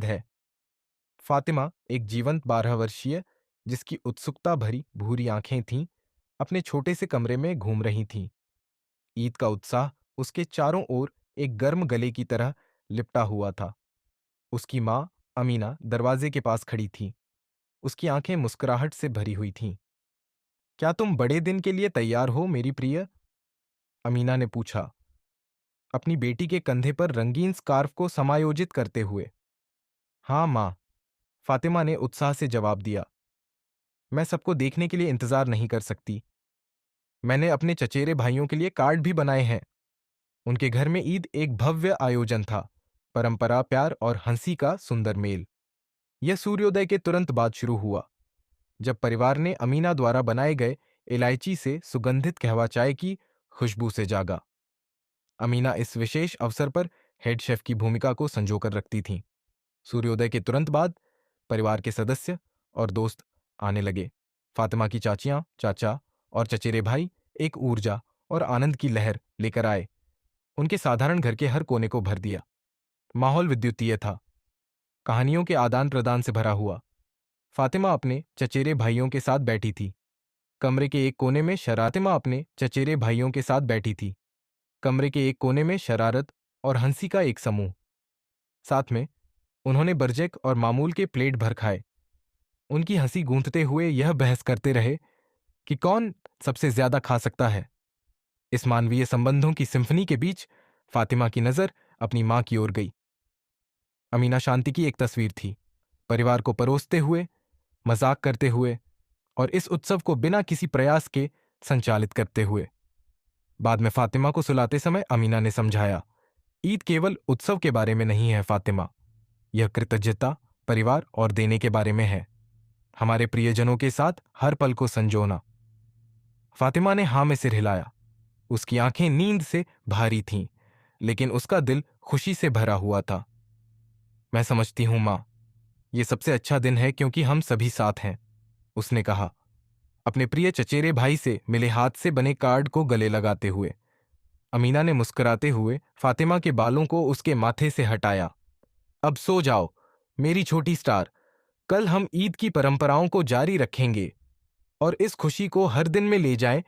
है। फातिमा एक जीवंत 12 वर्षीय, जिसकी उत्सुकता भरी भूरी आंखें थीं, अपने छोटे से कमरे में घूम रही थीं। ईद का उत्साह उसके चारों ओर एक गर्म गले की तरह लिपटा हुआ था। उसकी माँ अमीना दरवाजे के पास खड़ी थी। उसकी आंखें मुस्कुराहट से भरी हुई थीं। क्या तुम बड़े दिन के लिए तैयार हो मेरी प्रिय? अमीना ने पूछा, अपनी बेटी के कंधे पर रंगीन स्कार्फ को समायोजित करते हुए। हाँ माँ, फातिमा ने उत्साह से जवाब दिया। मैं सबको देखने के लिए इंतजार नहीं कर सकती। मैंने अपने चचेरे भाइयों के लिए कार्ड भी बनाए हैं। उनके घर में ईद एक भव्य आयोजन था, परंपरा, प्यार और हंसी का सुंदर मेल। यह सूर्योदय के तुरंत बाद शुरू हुआ, जब परिवार ने अमीना द्वारा बनाए गए इलायची से सुगंधित कहवा चाय की खुशबू से जागा। अमीना इस विशेष अवसर पर हेड शेफ की भूमिका को संजोकर रखती थीं। सूर्योदय के तुरंत बाद परिवार के सदस्य और दोस्त आने लगे। फातिमा की चाचियां, चाचा और चचेरे भाई एक ऊर्जा और आनंद की लहर लेकर आए। उनके साधारण घर के हर कोने को भर दिया। माहौल विद्युतीय था, कहानियों के आदान प्रदान से भरा हुआ। फातिमा अपने चचेरे भाइयों के साथ बैठी थी। कमरे के एक कोने में शरातिमा अपने चचेरे भाइयों के साथ बैठी थी। कमरे के एक कोने में शरारत और हंसी का एक समूह। साथ में उन्होंने बर्जेक और मामूल के प्लेट भर खाए। उनकी हंसी गूंथते हुए यह बहस करते रहे कि कौन सबसे ज्यादा खा सकता है। इस मानवीय संबंधों की सिम्फनी के बीच फातिमा की नजर अपनी मां की ओर गई। अमीना शांति की एक तस्वीर थी, परिवार को परोसते हुए, मजाक करते हुए और इस उत्सव को बिना किसी प्रयास के संचालित करते हुए। बाद में फातिमा को सुलाते समय अमीना ने समझाया, ईद केवल उत्सव के बारे में नहीं है फातिमा, यह कृतज्ञता, परिवार और देने के बारे में है। हमारे प्रियजनों के साथ हर पल को संजोना। फातिमा ने हां में सिर हिलाया। उसकी आंखें नींद से भारी थीं, लेकिन उसका दिल खुशी से भरा हुआ था। मैं समझती हूं मां, यह सबसे अच्छा दिन है क्योंकि हम सभी साथ हैं, उसने कहा, अपने प्रिय चचेरे भाई से मिले हाथ से बने कार्ड को गले लगाते हुए। अमीना ने मुस्कुराते हुए फातिमा के बालों को उसके माथे से हटाया। अब सो जाओ मेरी छोटी स्टार, कल हम ईद की परंपराओं को जारी रखेंगे और इस खुशी को हर दिन में ले जाएं